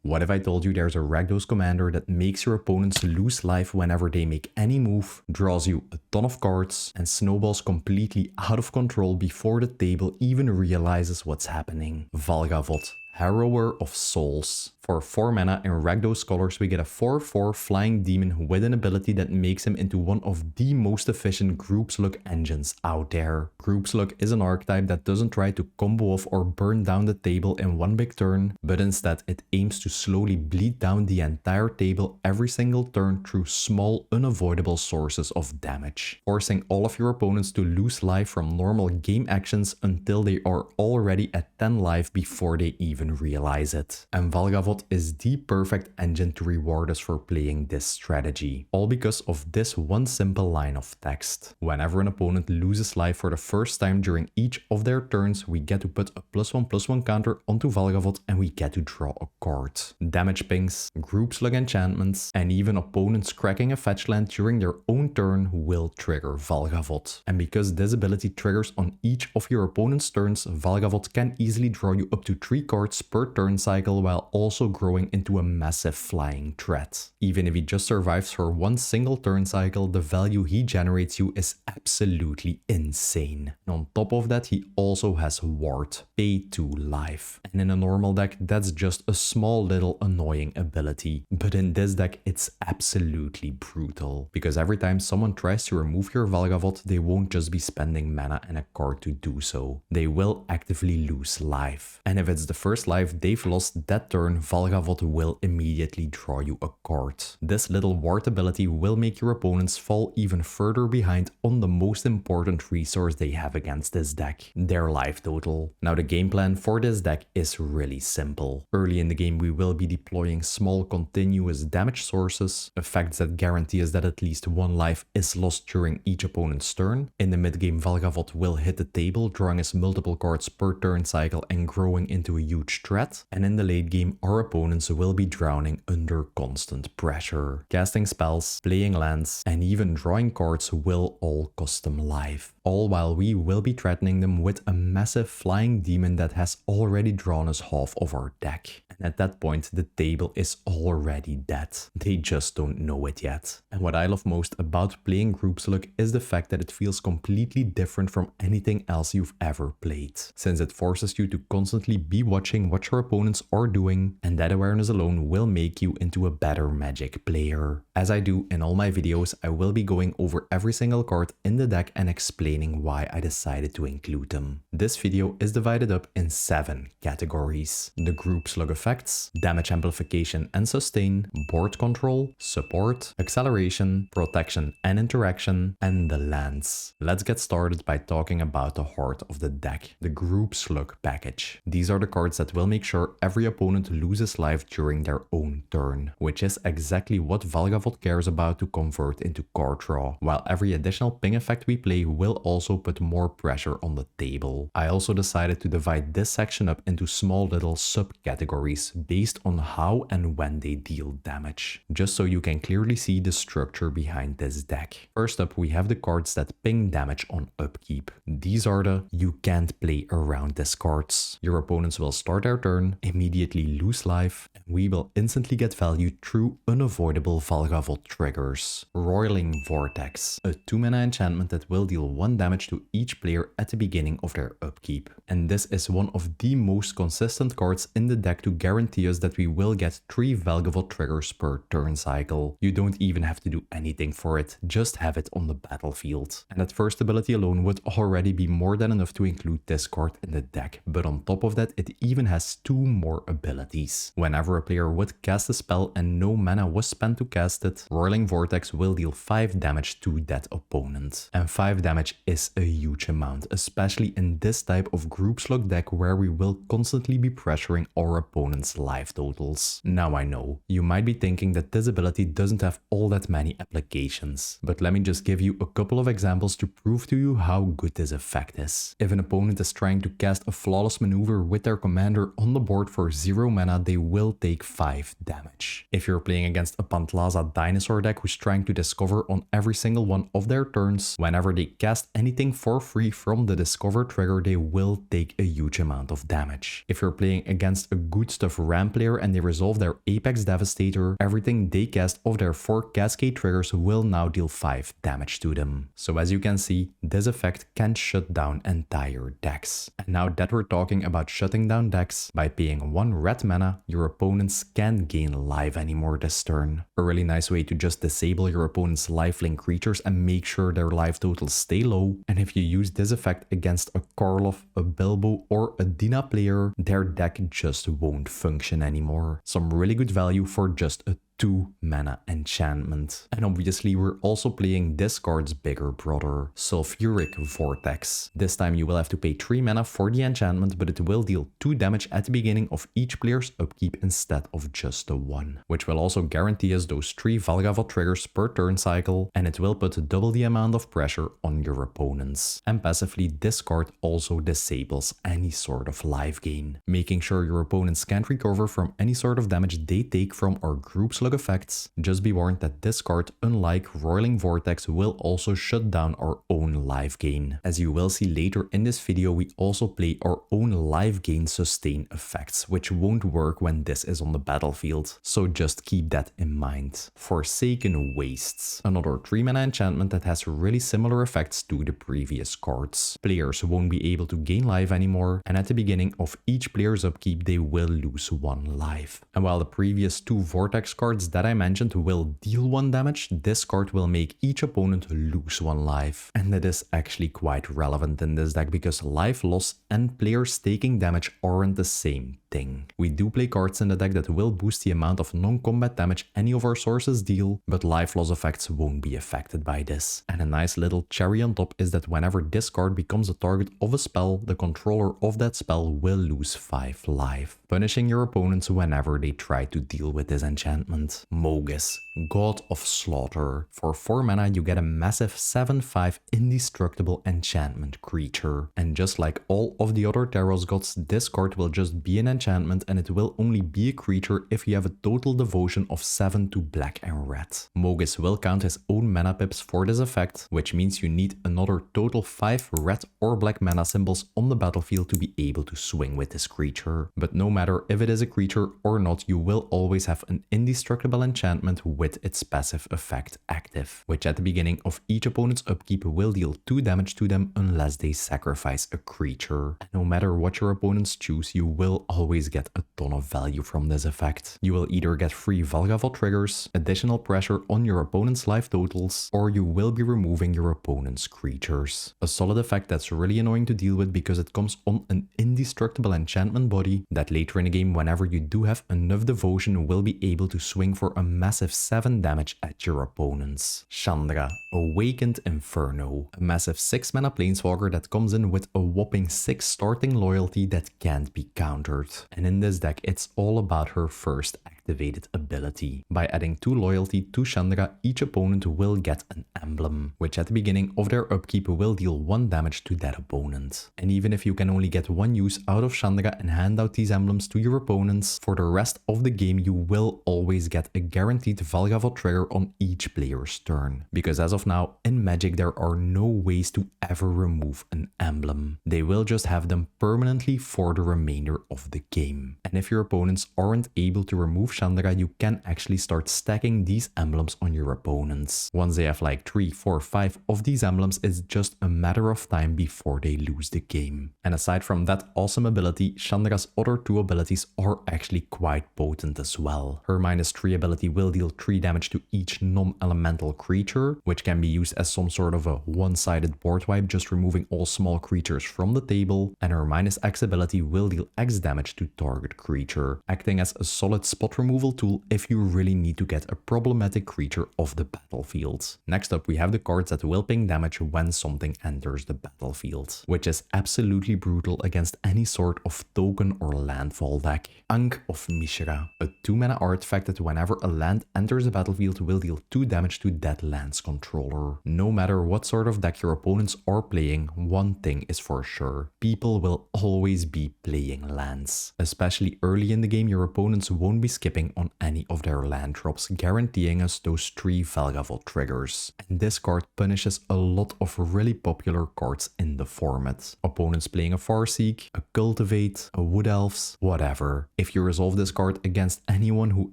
What if I told you there's a Rakdos commander that makes your opponents lose life whenever they make any move, draws you a ton of cards, and snowballs completely out of control before the table even realizes what's happening? Valgavoth, Harrower of Souls. For 4 mana in Rakdos colors, we get a 4/4 flying demon with an ability that makes him into one of the most efficient Group-Slug engines out there. Group-Slug is an archetype that doesn't try to combo off or burn down the table in one big turn, but instead it aims to slowly bleed down the entire table every single turn through small, unavoidable sources of damage, forcing all of your opponents to lose life from normal game actions until they are already at 10 life before they even realize it. And Valgavoth is the perfect engine to reward us for playing this strategy, all because of this one simple line of text. Whenever an opponent loses life for the first time during each of their turns, we get to put a +1/+1 counter onto Valgavoth and we get to draw a card. Damage pings, Group-Slug enchantments, and even opponents cracking a fetch land during their own turn will trigger Valgavoth. And because this ability triggers on each of your opponent's turns, Valgavoth can easily draw you up to 3 cards per turn cycle while also growing into a massive flying threat. Even if he just survives for one single turn cycle, the value he generates you is absolutely insane. And on top of that, he also has Ward, pay 2 life. And in a normal deck, that's just a small little annoying ability. But in this deck, it's absolutely brutal. Because every time someone tries to remove your Valgavoth, they won't just be spending mana and a card to do so. They will actively lose life. And if it's the first life they've lost that turn, Valgavoth will immediately draw you a card. This little ward ability will make your opponents fall even further behind on the most important resource they have against this deck, their life total. Now the game plan for this deck is really simple. Early in the game we will be deploying small continuous damage sources, effects that guarantee us that at least 1 life is lost during each opponent's turn. In the mid game, Valgavoth will hit the table, drawing us multiple cards per turn cycle and growing into a huge threat. And in the late game, our opponents will be drowning under constant pressure. Casting spells, playing lands, and even drawing cards will all cost them life. All while we will be threatening them with a massive flying demon that has already drawn us half of our deck. And at that point, the table is already dead. They just don't know it yet. And what I love most about playing Group-Slug is the fact that it feels completely different from anything else you've ever played, since it forces you to constantly be watching what your opponents are doing, and that awareness alone will make you into a better Magic player. As I do in all my videos, I will be going over every single card in the deck and explaining why I decided to include them. This video is divided up in 7 categories: the Group-Slug Effects, Damage Amplification and Sustain, Board Control, Support, Acceleration, Protection and Interaction, and the lands. Let's get started by talking about the heart of the deck, the Group-Slug package. These are the cards that will make sure every opponent loses life during their own turn, which is exactly what Valgavoth cares about to convert into card draw, while every additional ping effect we play will also put more pressure on the table. I also decided to divide this section up into small little subcategories based on how and when they deal damage, just so you can clearly see the structure behind this deck. First up, we have the cards that ping damage on upkeep. These are the you can't play around this cards. Your opponents will start their turn, immediately lose life, and we will instantly get value through unavoidable Valgavoth triggers. Roiling Vortex, a 2-mana enchantment that will deal 1 damage to each player at the beginning of their upkeep. And this is one of the most consistent cards in the deck to guarantee us that we will get 3 Valgavoth triggers per turn cycle. You don't even have to do anything for it, just have it on the battlefield. And that first ability alone would already be more than enough to include this card in the deck, but on top of that it even has 2 more abilities. Whenever a player would cast a spell and no mana was spent to cast it, Roiling Vortex will deal 5 damage to that opponent. And 5 damage is a huge amount, especially in this type of Group-Slug deck where we will constantly be pressuring our opponent's life totals. Now I know, you might be thinking that this ability doesn't have all that many applications, but let me just give you a couple of examples to prove to you how good this effect is. If an opponent is trying to cast a flawless maneuver with their commander commander on the board for 0 mana, they will take 5 damage. If you're playing against a Pantlaza dinosaur deck who's trying to discover on every single one of their turns, whenever they cast anything for free from the discover trigger, they will take a huge amount of damage. If you're playing against a good stuff ramp player and they resolve their Apex Devastator, everything they cast of their 4 cascade triggers will now deal 5 damage to them. So as you can see, this effect can shut down entire decks. And now that we're talking about shutting down decks, by paying 1 red mana, your opponents can't gain life anymore this turn. A really nice way to just disable your opponent's lifelink creatures and make sure their life totals stay low. And if you use this effect against a Karlov, a Bilbo or a Dina player, their deck just won't function anymore. Some really good value for just a 2 mana enchantment. And obviously we're also playing this card's bigger brother, Sulfuric Vortex. This time you will have to pay 3 mana for the enchantment, but it will deal 2 damage at the beginning of each player's upkeep instead of just the 1, which will also guarantee us those 3 Valgavoth triggers per turn cycle, and it will put double the amount of pressure on your opponents. And passively, this card also disables any sort of life gain, making sure your opponents can't recover from any sort of damage they take from our Group-Slug Effects. Just be warned that this card, unlike Roiling Vortex, will also shut down our own life gain. As you will see later in this video, we also play our own life gain sustain effects, which won't work when this is on the battlefield. So just keep that in mind. Forsaken Wastes, another 3 mana enchantment that has really similar effects to the previous cards. Players won't be able to gain life anymore, and at the beginning of each player's upkeep they will lose 1 life. And while the previous 2 Vortex cards that I mentioned will deal 1 damage, this card will make each opponent lose 1 life. And that is actually quite relevant in this deck because life loss and players taking damage aren't the same thing. We do play cards in the deck that will boost the amount of non-combat damage any of our sources deal, but life loss effects won't be affected by this. And a nice little cherry on top is that whenever this card becomes a target of a spell, the controller of that spell will lose 5 life, punishing your opponents whenever they try to deal with this enchantment. Mogis, God of Slaughter. For 4 mana you get a massive 7/5 indestructible enchantment creature. And just like all of the other Taros gods, this card will just be an enchantment, and it will only be a creature if you have a total devotion of 7 to black and red. Mogis will count his own mana pips for this effect, which means you need another total 5 red or black mana symbols on the battlefield to be able to swing with this creature. But no matter if it is a creature or not, you will always have an indestructible enchantment with its passive effect active, which at the beginning of each opponent's upkeep will deal 2 damage to them unless they sacrifice a creature. And no matter what your opponents choose, you will always get a ton of value from this effect. You will either get free Valgavoth triggers, additional pressure on your opponent's life totals, or you will be removing your opponent's creatures. A solid effect that's really annoying to deal with because it comes on an indestructible enchantment body that later in the game, whenever you do have enough devotion, will be able to swing for a massive 7 damage at your opponents. Chandra, Awakened Inferno, a massive 6 mana planeswalker that comes in with a whopping 6 starting loyalty that can't be countered. And in this deck, it's all about her first activated ability. By adding 2 loyalty to Chandra, each opponent will get an emblem, which at the beginning of their upkeep will deal 1 damage to that opponent. And even if you can only get 1 use out of Chandra and hand out these emblems to your opponents, for the rest of the game you will always get a guaranteed Valgavoth trigger on each player's turn. Because as of now, in Magic there are no ways to ever remove an emblem. They will just have them permanently for the remainder of the game. And if your opponents aren't able to remove Chandra, you can actually start stacking these emblems on your opponents. Once they have like 3, 4, 5 of these emblems, it's just a matter of time before they lose the game. And aside from that awesome ability, Chandra's other 2 abilities are actually quite potent as well. Her -3 ability will deal 3 damage to each non-elemental creature, which can be used as some sort of a one-sided board wipe, just removing all small creatures from the table. And her -X ability will deal X damage to target creature, acting as a solid spot removal removal tool if you really need to get a problematic creature off the battlefield. Next up, we have the cards that will ping damage when something enters the battlefield, which is absolutely brutal against any sort of token or landfall deck. Ankh of Mishra, a 2-mana artifact that whenever a land enters the battlefield will deal 2 damage to that land's controller. No matter what sort of deck your opponents are playing, one thing is for sure: people will always be playing lands. Especially early in the game, your opponents won't be skipping on any of their land drops, guaranteeing us those 3 Valgavoth triggers. And this card punishes a lot of really popular cards in the format. Opponents playing a Farseek, a Cultivate, a Wood Elves, whatever. If you resolve this card against anyone who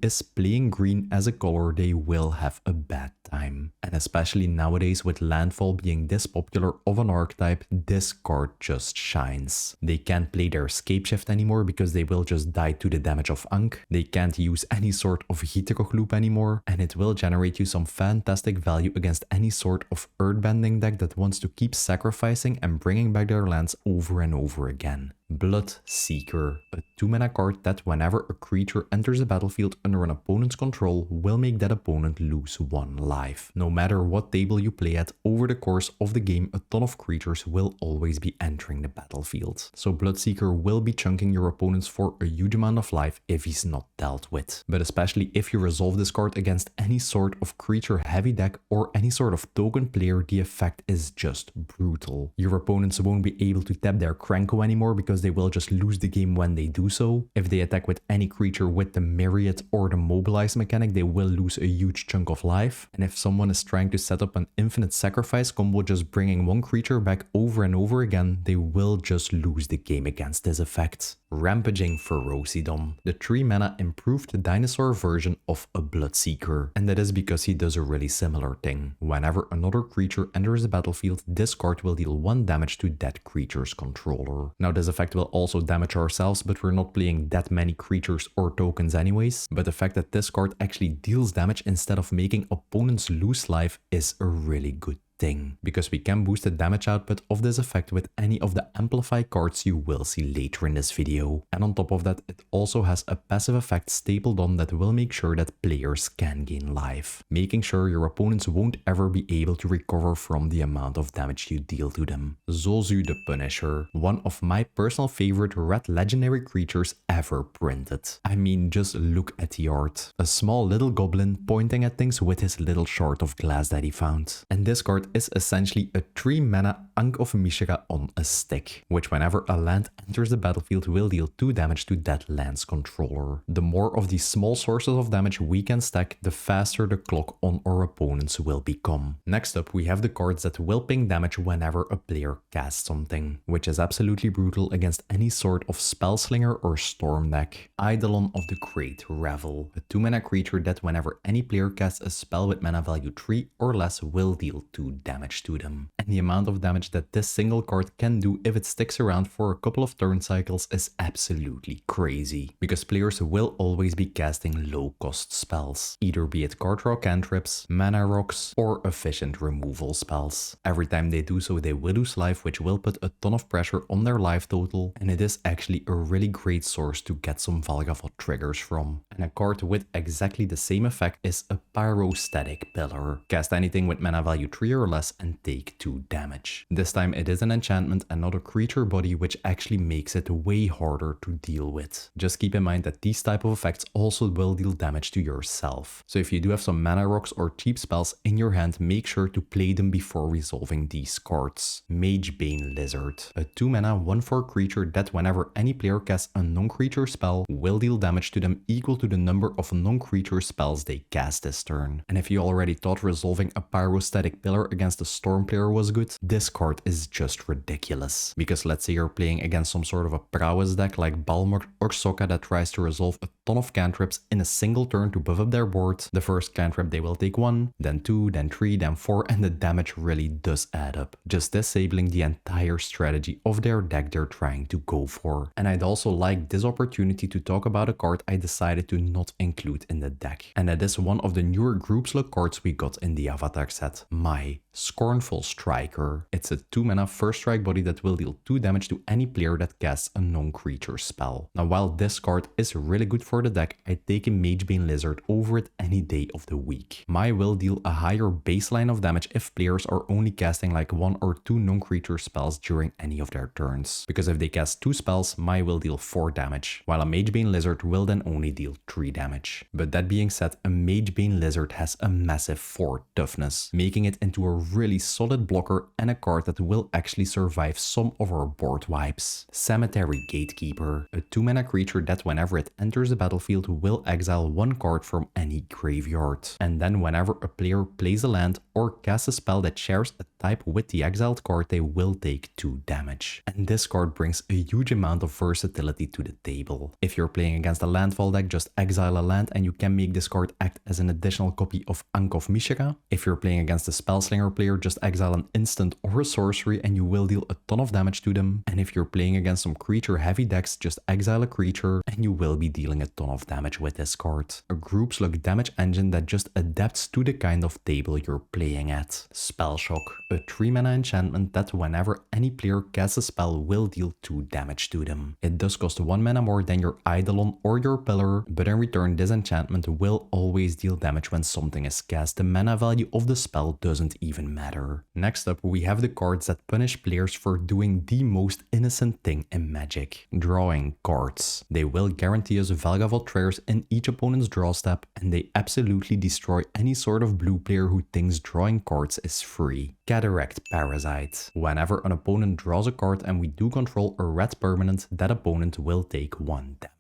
is playing green as a color, they will have a bad time. And especially nowadays, with landfall being this popular of an archetype, this card just shines. They can't play their Scapeshift anymore because they will just die to the damage of Ankh. They can't use any sort of Gitrog loop anymore, and it will generate you some fantastic value against any sort of earthbending deck that wants to keep sacrificing and bringing back their lands over and over again. Bloodseeker, a 2-mana card that whenever a creature enters the battlefield under an opponent's control will make that opponent lose 1 life. No matter what table you play at, over the course of the game a ton of creatures will always be entering the battlefield. So Bloodseeker will be chunking your opponents for a huge amount of life if he's not dealt with. But especially if you resolve this card against any sort of creature heavy deck or any sort of token player, the effect is just brutal. Your opponents won't be able to tap their Krenko anymore because they will just lose the game when they do so. If they attack with any creature with the Myriad or the Mobilize mechanic, they will lose a huge chunk of life. And if someone is trying to set up an infinite sacrifice combo just bringing one creature back over and over again, they will just lose the game against this effect. Rampaging Ferocidon, the 3-mana improved dinosaur version of a Bloodseeker. And that is because he does a really similar thing. Whenever another creature enters the battlefield, this card will deal 1 damage to that creature's controller. Now this effect will also damage ourselves, but we're not playing that many creatures or tokens anyways. But the fact that this card actually deals damage instead of making opponents lose life is a really good thing, because we can boost the damage output of this effect with any of the Amplify cards you will see later in this video. And on top of that, it also has a passive effect stapled on that will make sure that players can gain life, making sure your opponents won't ever be able to recover from the amount of damage you deal to them. Zozu the Punisher, one of my personal favorite red legendary creatures ever printed. I mean, just look at the art. A small little goblin pointing at things with his little shard of glass that he found. And this card is essentially a 3-mana Ankh of Mishra on a stick, which whenever a land enters the battlefield will deal 2 damage to that land's controller. The more of these small sources of damage we can stack, the faster the clock on our opponents will become. Next up, we have the cards that will ping damage whenever a player casts something, which is absolutely brutal against any sort of Spellslinger or Storm deck. Eidolon of the Great Revel, a 2-mana creature that whenever any player casts a spell with mana value 3 or less will deal 2 damage to them. And the amount of damage that this single card can do if it sticks around for a couple of turn cycles is absolutely crazy, because players will always be casting low cost spells, either be it card draw cantrips, mana rocks, or efficient removal spells. Every time they do so, they will lose life, which will put a ton of pressure on their life total, and it is actually a really great source to get some Valgavoth triggers from. And a card with exactly the same effect is a Pyrostatic Pillar. Cast anything with mana value 3 or less and take 2 damage. This time it is an enchantment and not a creature body, which actually makes it way harder to deal with. Just keep in mind that these type of effects also will deal damage to yourself. So if you do have some mana rocks or cheap spells in your hand, make sure to play them before resolving these cards. Magebane Lizard, a 2-mana 1/4 creature that whenever any player casts a non-creature spell will deal damage to them equal to the number of non-creature spells they cast this turn. And if you already thought resolving a Pyrostatic Pillar against a Storm player was good, this card is just ridiculous. Because let's say you're playing against some sort of a prowess deck like Balmor or Sokka that tries to resolve a ton of cantrips in a single turn to buff up their board. The first cantrip they will take 1, then 2, then 3, then 4, and the damage really does add up, just disabling the entire strategy of their deck they're trying to go for. And I'd also like this opportunity to talk about a card I decided to not include in the deck, and that is one of the newer Group-Slug cards we got in the Avatar set, My Scornful Striker. It's a 2-mana first strike body that will deal 2 damage to any player that casts a non-creature spell. Now while this card is really good for the deck, I take a Magebane Lizard over it any day of the week. Mai will deal a higher baseline of damage if players are only casting like 1 or 2 non-creature spells during any of their turns. Because if they cast 2 spells, Mai will deal 4 damage, while a Magebane Lizard will then only deal 3 damage. But that being said, a Magebane Lizard has a massive 4 toughness, making it into a really solid blocker and a card that will actually survive some of our board wipes. Cemetery Gatekeeper, a 2-mana creature that whenever it enters the battlefield will exile 1 card from any graveyard. And then whenever a player plays a land or casts a spell that shares a type with the exiled card, they will take 2 damage. And this card brings a huge amount of versatility to the table. If you're playing against a landfall deck, just exile a land and you can make this card act as an additional copy of Ankh of Mishra. If you're playing against a Spellslinger player, just exile an instant or a sorcery and you will deal a ton of damage to them. And if you're playing against some creature heavy decks, just exile a creature and you will be dealing a ton of damage with this card. A Group-Slug damage engine that just adapts to the kind of table you're playing at. Spellshock, a 3-mana enchantment that whenever any player casts a spell will deal 2 damage to them. It does cost 1 mana more than your Eidolon or your Pillar, but in return this enchantment will always deal damage when something is cast. The mana value of the spell doesn't even matter. Next up we have the cards that punish players for doing the most innocent thing in Magic. Drawing cards. They will guarantee us Valgavoth triggers in each opponent's draw step, and they absolutely destroy any sort of blue player who thinks drawing cards is free. Cataract Parasite. Whenever an opponent draws a card and we do control a red permanent, that opponent will take 1 damage.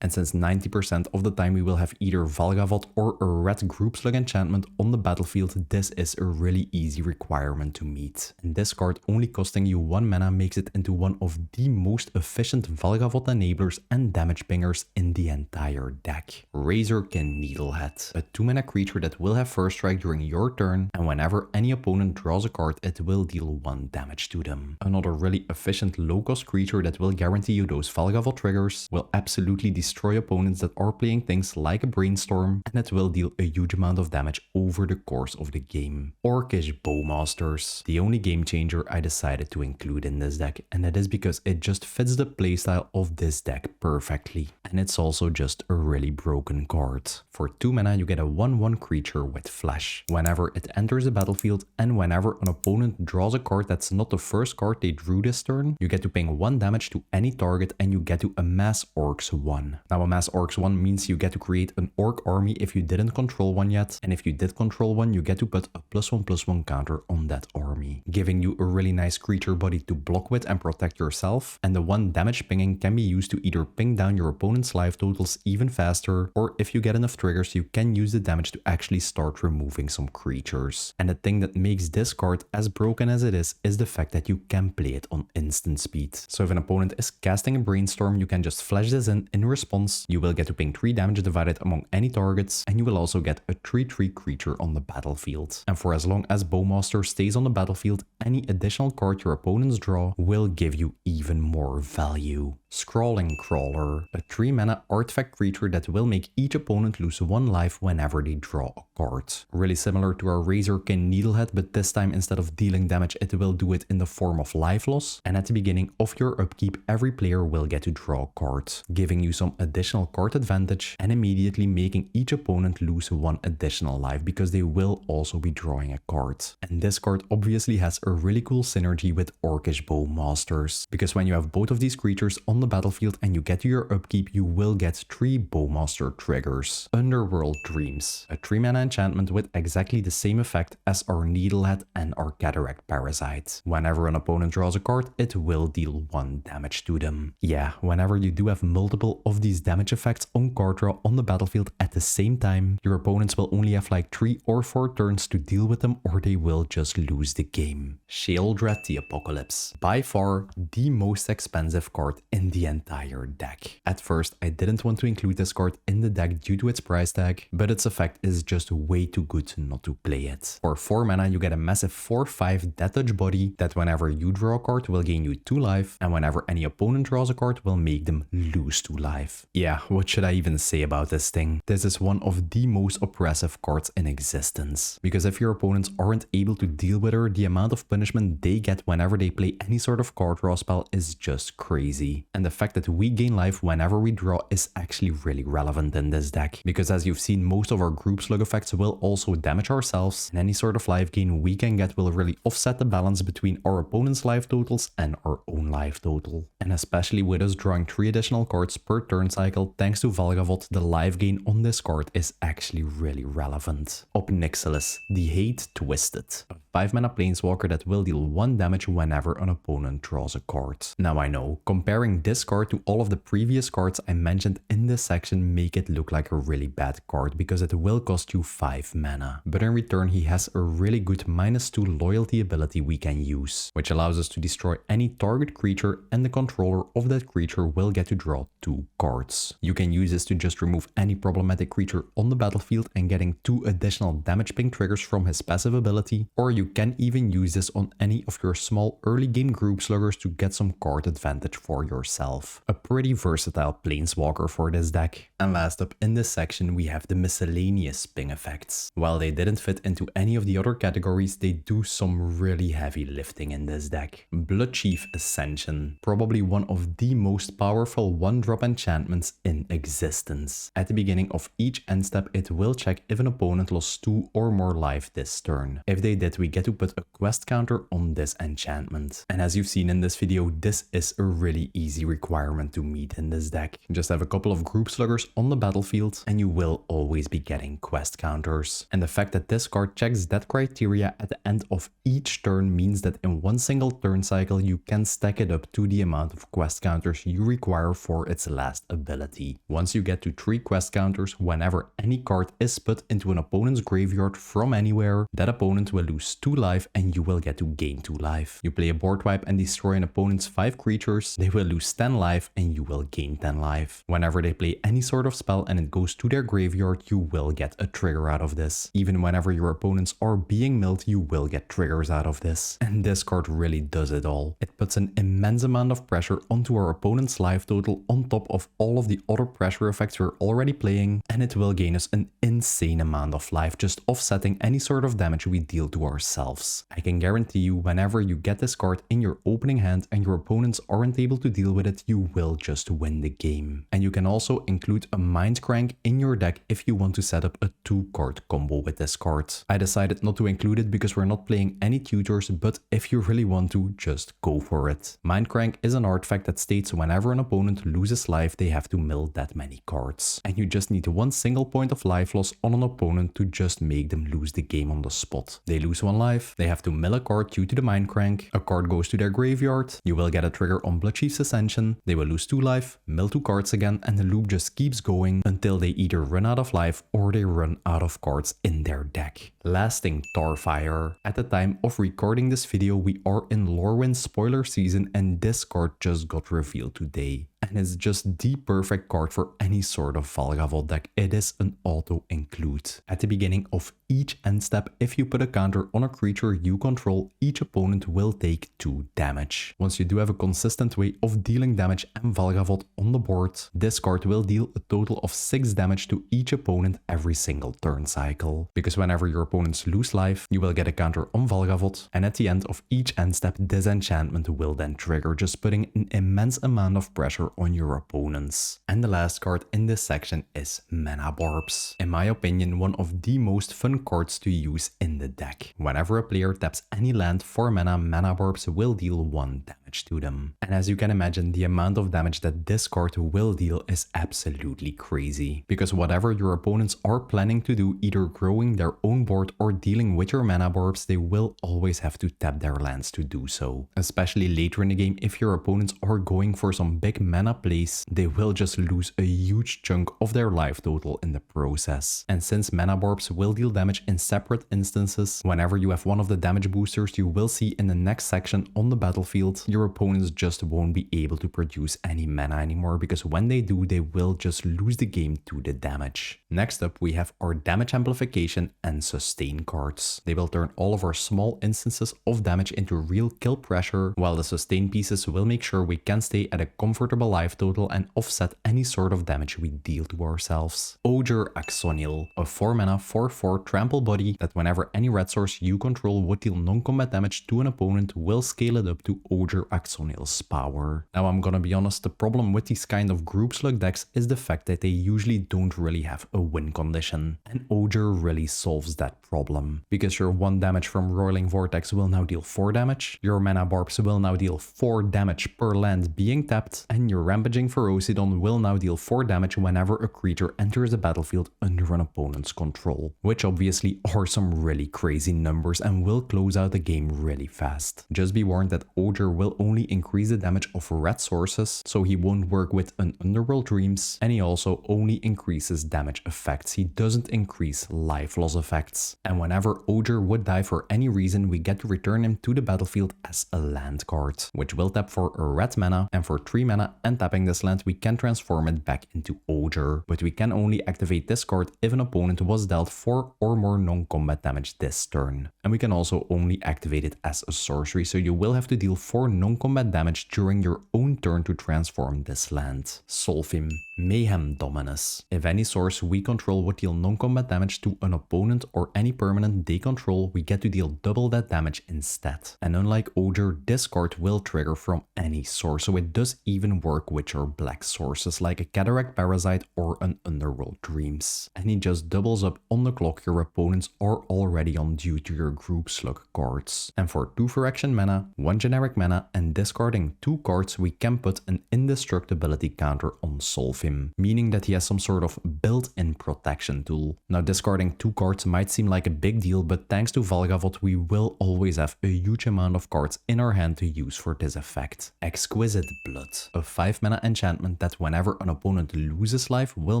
And since 90% of the time we will have either Valgavoth or a red Group-Slug enchantment on the battlefield, this is a really easy requirement to meet. And this card only costing you 1 mana makes it into one of the most efficient Valgavoth enablers and damage pingers in the entire deck. Razorkin Needlehead, a 2-mana creature that will have first strike during your turn, and whenever any opponent draws a card, it will deal 1 damage to them. Another really efficient low-cost creature that will guarantee you those Valgavoth triggers, will absolutely destroy opponents that are playing things like a Brainstorm, and it will deal a huge amount of damage over the course of the game. Orcish Bowmasters, the only game changer I decided to include in this deck, and that is because it just fits the playstyle of this deck perfectly. And it's also just a really broken card. For 2 mana you get a 1/1 creature with flash. Whenever it enters the battlefield and whenever an opponent draws a card that's not the first card they drew this turn, you get to ping 1 damage to any target and you get to amass Orcs 1. Now amass Orcs 1 means you get to create an Orc army if you didn't control one yet, and if you did control one you get to put a +1/+1 counter on that army, giving you a really nice creature body to block with and protect yourself, and the 1 damage pinging can be used to either ping down your opponent's life totals even faster, or if you get enough triggers you can use the damage to actually start removing some creatures. And the thing that makes this card as broken as it is the fact that you can play it on instant speed. So if an opponent is casting a Brainstorm, you can just flash this in response, you will get to ping 3 damage divided among any targets, and you will also get a 3/3 creature on the battlefield. And for as long as Bowmaster stays on the battlefield, any additional card your opponents draw will give you even more value. Scrawling Crawler, a 3-mana artifact creature that will make each opponent lose 1 life whenever they draw a card. Really similar to our Razorkin Needlehead, but this time instead of dealing damage it will do it in the form of life loss, and at the beginning of your upkeep every player will get to draw a card, giving you some additional card advantage and immediately making each opponent lose 1 additional life because they will also be drawing a card. And this card obviously has a really cool synergy with Orcish Bowmasters, because when you have both of these creatures on the battlefield and you get to your upkeep, you will get 3 Bowmaster triggers. Underworld Dreams, a 3-mana enchantment with exactly the same effect as our Needlehead and our Cataract Parasite. Whenever an opponent draws a card, it will deal 1 damage to them. Yeah, whenever you do have multiple of these damage effects on card draw on the battlefield at the same time, your opponents will only have like 3 or 4 turns to deal with them, or they will just lose the game. Sheoldred the Apocalypse, by far the most expensive card in the entire deck. At first, I didn't want to include this card in the deck due to its price tag, but its effect is just way too good not to play it. For 4 mana, you get a massive 4/5 Death Touch body that whenever you draw a card will gain you 2 life, and whenever any opponent draws a card will make them lose 2 life. Yeah, what should I even say about this thing? This is one of the most oppressive cards in existence, because if your opponents aren't able to deal with her, the amount of punishment they get whenever they play any sort of card draw spell is just crazy. And the fact that we gain life whenever we draw is actually really relevant in this deck, because as you've seen, most of our group slug effects will also damage ourselves, and any sort of life gain we can get will really offset the balance between our opponent's life totals and our own life total. And especially with us drawing 3 additional cards per turn cycle thanks to Valgavoth, the life gain on this card is actually really relevant. Up Nixilis, the Hate Twisted, a 5 mana planeswalker that will deal 1 damage whenever an opponent draws a card. Now I know, comparing this card to all of the previous cards I mentioned in this section make it look like a really bad card because it will cost you 5 mana. But in return he has a really good -2 loyalty ability we can use, which allows us to destroy any target creature and the controller of that creature will get to draw 2 cards. You can use this to just remove any problematic creature on the battlefield and getting 2 additional damage ping triggers from his passive ability, or you can even use this on any of your small early game group sluggers to get some card advantage for yourself. A pretty versatile planeswalker for this deck. And last up in this section we have the miscellaneous ping effects. While they didn't fit into any of the other categories, they do some really heavy lifting in this deck. Bloodchief Ascension, probably one of the most powerful 1-drop enchantments in existence. At the beginning of each end step it will check if an opponent lost 2 or more life this turn. If they did, we get to put a quest counter on this enchantment. And as you've seen in this video, this is a really easy requirement to meet in this deck. Just have a couple of group sluggers on the battlefield and you will always be getting quest counters. And the fact that this card checks that criteria at the end of each turn means that in one single turn cycle you can stack it up to the amount of quest counters you require for its last ability. Once you get to 3 quest counters, whenever any card is put into an opponent's graveyard from anywhere, that opponent will lose 2 life and you will get to gain 2 life. You play a board wipe and destroy an opponent's 5 creatures, they will lose 10 life and you will gain 10 life. Whenever they play any sort of spell and it goes to their graveyard, you will get a trigger out of this. Even whenever your opponents are being milled, you will get triggers out of this. And this card really does it all. It puts an immense amount of pressure onto our opponent's life total on top of all of the other pressure effects we're already playing, and it will gain us an insane amount of life, just offsetting any sort of damage we deal to ourselves. I can guarantee you, whenever you get this card in your opening hand and your opponents aren't able to deal with it, you will just win the game. And you can also include a Mind Crank in your deck if you want to set up a 2-card combo with this card. I decided not to include it because we're not playing any tutors, but if you really want to, just go for it. Mind Crank is an artifact that states whenever an opponent loses life, they have to mill that many cards. And you just need 1 single point of life loss on an opponent to just make them lose the game on the spot. They lose 1 life, they have to mill a card due to the Mind Crank, a card goes to their graveyard, you will get a trigger on Bloodchief's Ascension, they will lose 2 life, mill 2 cards again, and the loop just keeps going until they either run out of life or they run out of cards in their deck. Lasting Tarfire. At the time of recording this video, we are in Lorwyn spoiler season and this card just got revealed today. And it's just the perfect card for any sort of Valgavoth deck. It is an auto include. At the beginning of each end step, if you put a counter on a creature you control, each opponent will take 2 damage. Once you do have a consistent way of dealing damage and Valgavoth on the board, this card will deal a total of 6 damage to each opponent every single turn cycle. Because whenever your opponents lose life, you will get a counter on Valgavoth, and at the end of each end step, this enchantment will then trigger, just putting an immense amount of pressure on your opponents. And the last card in this section is Mana Barbs. In my opinion, one of the most fun cards to use in the deck. Whenever a player taps any land for mana, Mana Barbs will deal 1 damage to them. And as you can imagine, the amount of damage that this card will deal is absolutely crazy. Because whatever your opponents are planning to do, either growing their own board or dealing with your Mana Barbs, they will always have to tap their lands to do so. Especially later in the game, if your opponents are going for some big mana plays, they will just lose a huge chunk of their life total in the process. And since Mana Barbs will deal damage in separate instances, whenever you have one of the damage boosters you will see in the next section on the battlefield, your your opponents just won't be able to produce any mana anymore, because when they do, they will just lose the game to the damage. Next up, we have our damage amplification and sustain cards. They will turn all of our small instances of damage into real kill pressure, while the sustain pieces will make sure we can stay at a comfortable life total and offset any sort of damage we deal to ourselves. Ogre Axonial, a 4 mana 4/4 trample body that whenever any red source you control would deal non-combat damage to an opponent, will scale it up to Ogre Axonial's power. Now I'm gonna be honest, the problem with these kind of group slug decks is the fact that they usually don't really have a win condition, and Ogre really solves that problem, because your 1 damage from Roiling Vortex will now deal 4 damage, your mana barbs will now deal 4 damage per land being tapped, and your Rampaging Ferocidon will now deal 4 damage whenever a creature enters the battlefield under an opponent's control, which obviously are some really crazy numbers and will close out the game really fast. Just be warned that Ogre will only increase the damage of red sources, so he won't work with an Underworld Dreams, and he also only increases damage effects. He doesn't increase life loss effects. And whenever Ogre would die for any reason, we get to return him to the battlefield as a land card, which will tap for a red mana, and for 3 mana and tapping this land we can transform it back into Ogre. But we can only activate this card if an opponent was dealt 4 or more non-combat damage this turn. And we can also only activate it as a sorcery, so you will have to deal 4 non-combat damage during your own turn to transform this land. Solfim, Mayhem Dominus. If any source we control would deal non-combat damage to an opponent or any permanent they control, we get to deal double that damage instead. And unlike Ogre, this card will trigger from any source, so it does even work with your black sources like a Cataract Parasite or an Underworld Dreams. And he just doubles up on the clock your opponents are already on due to your group slug cards. And for 2 for action mana, 1 generic mana, and discarding 2 cards, we can put an indestructibility counter on Solfim, meaning that he has some sort of built-in protection tool. Now discarding 2 cards might seem like a big deal, but thanks to Valgavoth we will always have a huge amount of cards in our hand to use for this effect. Exquisite Blood, a 5 mana enchantment that whenever an opponent loses life will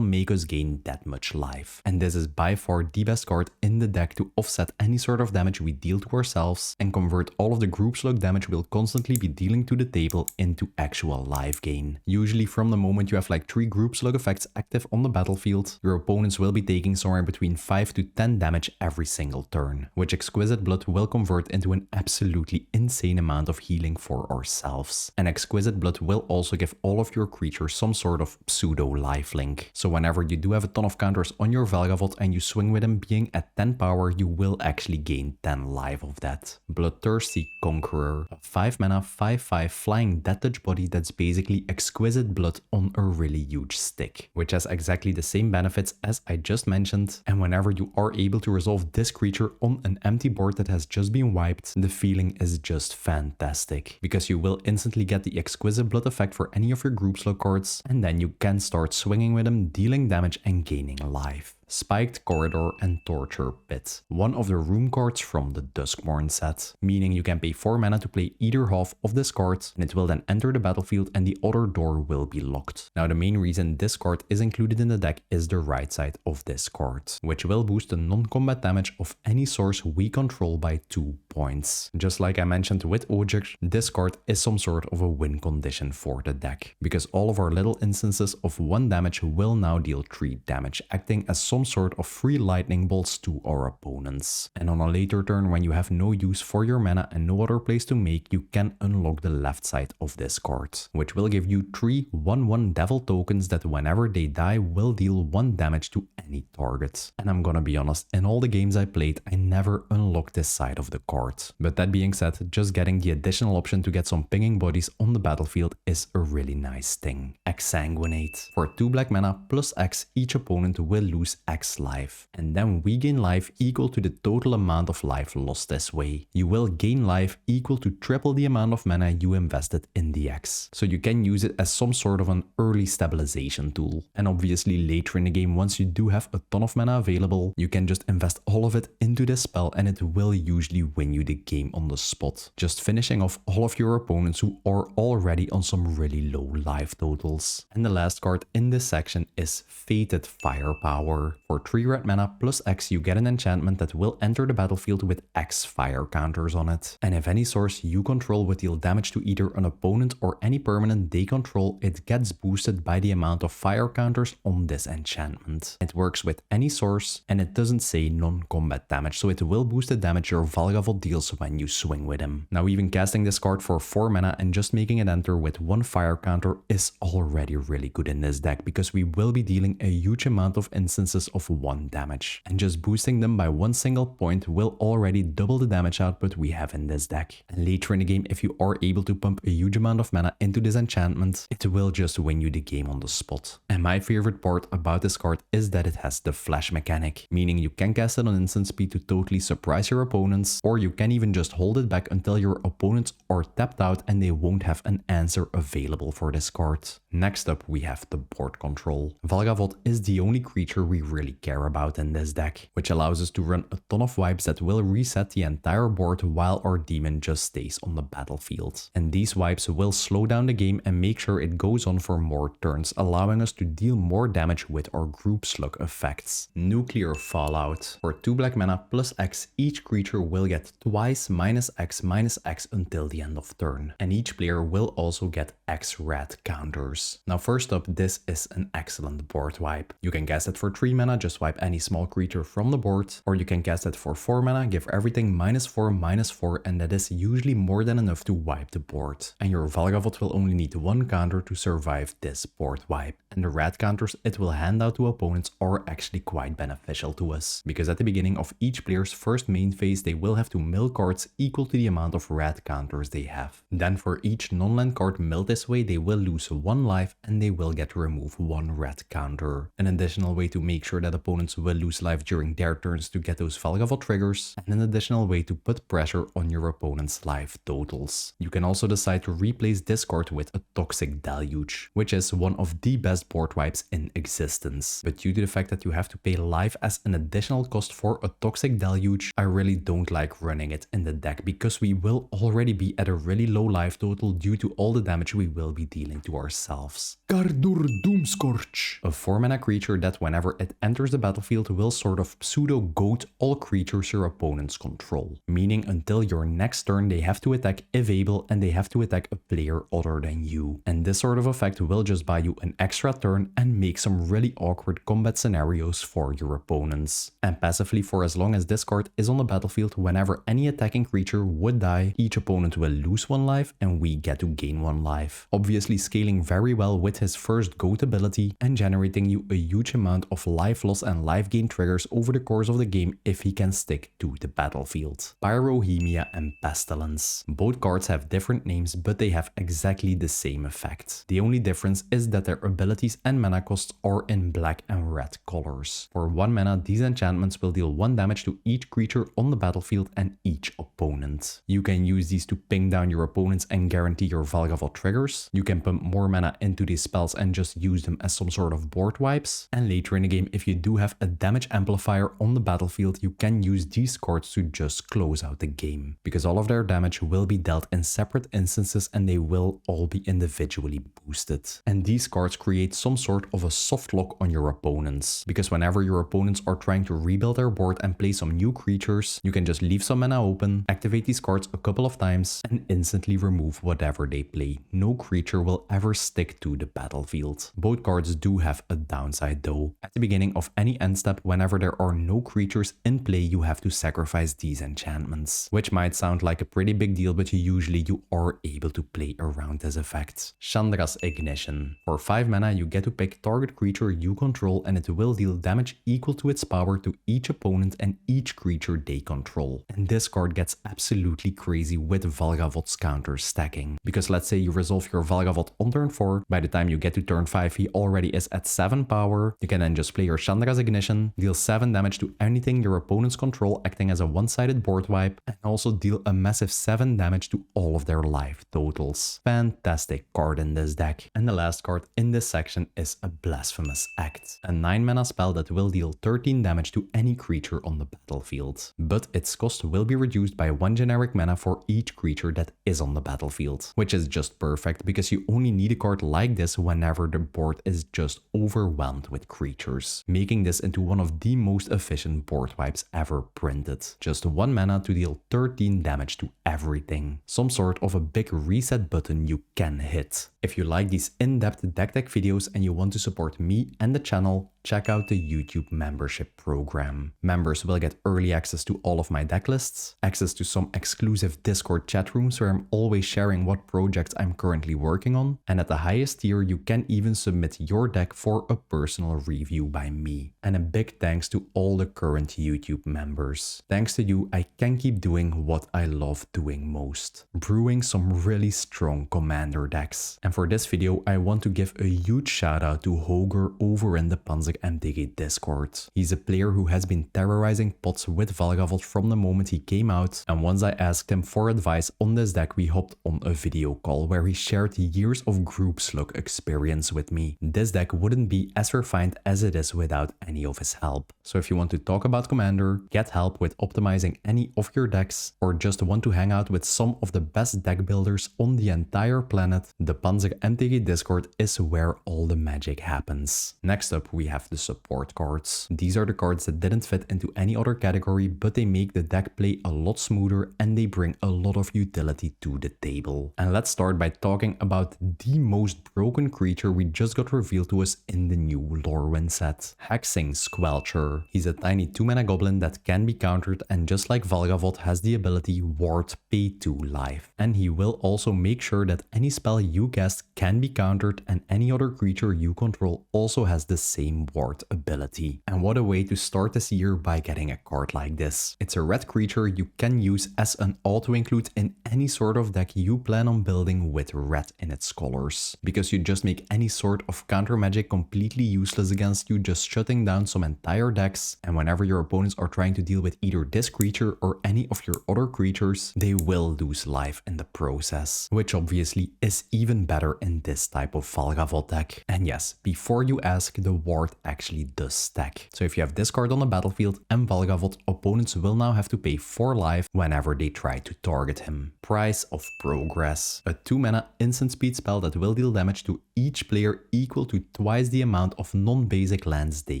make us gain that much life. And this is by far the best card in the deck to offset any sort of damage we deal to ourselves and convert all of the group slug damage we'll constantly be dealing to the table into actual life gain. Usually from the moment you have like 3 group slug effects active on the battlefield, your opponents will be taking somewhere between 5 to 10 damage every single turn, which Exquisite Blood will convert into an absolutely insane amount of healing for ourselves. And Exquisite Blood will also give all of your creatures some sort of pseudo lifelink. So whenever you do have a ton of counters on your Valgavoth and you swing with him being at 10 power, you will actually gain 10 life of that. Bloodthirsty Conqueror, a 5 mana 5/5 flying death touch body that's basically Exquisite Blood on a really huge stick, which has exactly the same benefits as I just mentioned. And whenever you are able to resolve this creature on an empty board that has just been wiped, the feeling is just fantastic, because you will instantly get the Exquisite Blood effect for any of your group slug cards, and then you can start swinging with them, dealing damage and gaining life. Spiked Corridor and Torture Pit, one of the room cards from the Duskmourn set, meaning you can pay 4 mana to play either half of this card, and it will then enter the battlefield and the other door will be locked. Now the main reason this card is included in the deck is the right side of this card, which will boost the non-combat damage of any source we control by 2 points. Just like I mentioned with Ogre, this card is some sort of a win condition for the deck, because all of our little instances of 1 damage will now deal 3 damage, acting as some sort of free lightning bolts to our opponents. And on a later turn, when you have no use for your mana and no other place to make, you can unlock the left side of this card, which will give you 3 1/1 devil tokens that whenever they die will deal 1 damage to any target. And I'm gonna be honest, in all the games I played, I never unlocked this side of the card. But that being said, just getting the additional option to get some pinging bodies on the battlefield is a really nice thing. Exsanguinate. For 2 black mana plus X, each opponent will lose X life, and then we gain life equal to the total amount of life lost this way. You will gain life equal to triple the amount of mana you invested in the X, so you can use it as some sort of an early stabilization tool. And obviously later in the game, once you do have a ton of mana available, you can just invest all of it into this spell and it will usually win you the game on the spot, just finishing off all of your opponents who are already on some really low life totals. And the last card in this section is Fated Firepower. For 3 red mana plus X, you get an enchantment that will enter the battlefield with X fire counters on it. And if any source you control would deal damage to either an opponent or any permanent they control, it gets boosted by the amount of fire counters on this enchantment. It works with any source, and it doesn't say non-combat damage, so it will boost the damage your Valgavoth deals when you swing with him. Now even casting this card for 4 mana and just making it enter with 1 fire counter is already really good in this deck, because we will be dealing a huge amount of instances of 1 damage. And just boosting them by 1 single point will already double the damage output we have in this deck. And later in the game, if you are able to pump a huge amount of mana into this enchantment, it will just win you the game on the spot. And my favorite part about this card is that it has the flash mechanic, meaning you can cast it on instant speed to totally surprise your opponents, or you can even just hold it back until your opponents are tapped out and they won't have an answer available for this card. Next up, we have the board control. Valgavoth is the only creature we really care about in this deck, which allows us to run a ton of wipes that will reset the entire board while our demon just stays on the battlefield. And these wipes will slow down the game and make sure it goes on for more turns, allowing us to deal more damage with our Group-Slug Effects. Nuclear Fallout. For 2 black mana plus X, each creature will get twice -X until the end of turn. And each player will also get X red counters. Now first up, this is an excellent board wipe. You can cast it for 3 mana, just wipe any small creature from the board, or you can cast it for 4 mana, give everything -4/-4, and that is usually more than enough to wipe the board. And your Valgavoth will only need 1 counter to survive this board wipe. And the red counters it will hand out to opponents are actually quite beneficial to us, because at the beginning of each player's first main phase they will have to mill cards equal to the amount of red counters they have. Then for each non-land card milled this way they will lose 1 life and they will get to remove 1 red counter. An additional way to make sure that opponents will lose life during their turns to get those Valgavoth triggers, and an additional way to put pressure on your opponent's life totals. You can also decide to replace this card with a Toxic Deluge, which is one of the best board wipes in existence. But due to the fact that you have to pay life as an additional cost for a Toxic Deluge, I really don't like running it in the deck, because we will already be at a really low life total due to all the damage we will be dealing to ourselves. Gardur Doomscorch. A 4 mana creature that whenever it enters the battlefield will sort of pseudo-goat all creatures your opponents control. Meaning until your next turn they have to attack if able, and they have to attack a player other than you. And this sort of effect will just buy you an extra turn and make some really awkward combat scenarios for your opponents. And passively, for as long as this card is on the battlefield, whenever any attacking creature would die, each opponent will lose 1 life and we get to gain 1 life. Obviously scaling very well with his first GOAT ability and generating you a huge amount of life loss and life gain triggers over the course of the game if he can stick to the battlefield. Pyrohemia and Pestilence. Both cards have different names, but they have exactly the same effect. The only difference is that their abilities and mana costs are in black and red colors. For 1 mana, these enchantments will deal 1 damage to each creature on the battlefield and each opponent. You can use these to ping down your opponents and guarantee your Valgavoth triggers. You can pump more mana into these spells and just use them as some sort of board wipes. And later in the game, if you do have a damage amplifier on the battlefield, you can use these cards to just close out the game, because all of their damage will be dealt in separate instances and they will all be individually boosted. And these cards create some sort of a soft lock on your opponents, because whenever your opponents are trying to rebuild their board and play some new creatures, you can just leave some mana open, activate these cards a couple of times and instantly remove whatever they play. No creature will ever stick to the battlefield. Both cards do have a downside though. At the beginning of any end step, whenever there are no creatures in play, you have to sacrifice these enchantments, which might sound like a pretty big deal, but usually you are able to play around this effect. Chandra's Ignition. For 5 mana, you get to pick target creature you control and it will deal damage equal to its power to each opponent and each creature they control. And this card gets absolutely crazy with Valgavoth's counter stacking, because let's say you resolve your Valgavoth on turn 4, by the time you get to turn 5 he already is at 7 power. You can then just play your Chandra's Ignition, deal 7 damage to anything your opponents control, acting as a one-sided board wipe, and also deal a massive 7 damage to all of their life totals. Fantastic card in this deck. And the last card in this section action is a blasphemous act. A 9 mana spell that will deal 13 damage to any creature on the battlefield. But its cost will be reduced by 1 generic mana for each creature that is on the battlefield. Which is just perfect because you only need a card like this whenever the board is just overwhelmed with creatures. Making this into one of the most efficient board wipes ever printed. Just 1 mana to deal 13 damage to everything. Some sort of a big reset button you can hit. If you like these in-depth deck videos and you want to support me and the channel, check out the YouTube membership program. Members will get early access to all of my deck lists, access to some exclusive Discord chat rooms where I'm always sharing what projects I'm currently working on, and at the highest tier you can even submit your deck for a personal review by me. And a big thanks to all the current YouTube members. Thanks to you, I can keep doing what I love doing most, brewing some really strong commander decks. And for this video, I want to give a huge shout out to Hoger over in the Panzer MTG Discord. He's a player who has been terrorizing pots with Valgavoth from the moment he came out, and once I asked him for advice on this deck, we hopped on a video call where he shared years of Group-Slug experience with me. This deck wouldn't be as refined as it is without any of his help. So if you want to talk about Commander, get help with optimizing any of your decks, or just want to hang out with some of the best deck builders on the entire planet, the Panzer MTG Discord is where all the magic happens. Next up, we have the support cards. These are the cards that didn't fit into any other category, but they make the deck play a lot smoother and they bring a lot of utility to the table. And let's start by talking about the most broken creature we just got revealed to us in the new Lorwyn set. Hexing Squelcher. He's a tiny 2-mana goblin that can be countered, and just like Valgavoth has the ability Ward pay 2 life. And he will also make sure that any spell you cast can be countered, and any other creature you control also has the same ward ability. And what a way to start this year by getting a card like this. It's a red creature you can use as an auto-include in any sort of deck you plan on building with red in its colors. Because you just make any sort of counter magic completely useless against you, just shutting down some entire decks, and whenever your opponents are trying to deal with either this creature or any of your other creatures, they will lose life in the process. Which obviously is even better in this type of Valgavoth deck. And yes, before you ask, the ward actually does stack. So if you have this card on the battlefield and Valgavoth, opponents will now have to pay 4 life whenever they try to target him. Price of Progress. A 2-mana instant speed spell that will deal damage to each player equal to twice the amount of non-basic lands they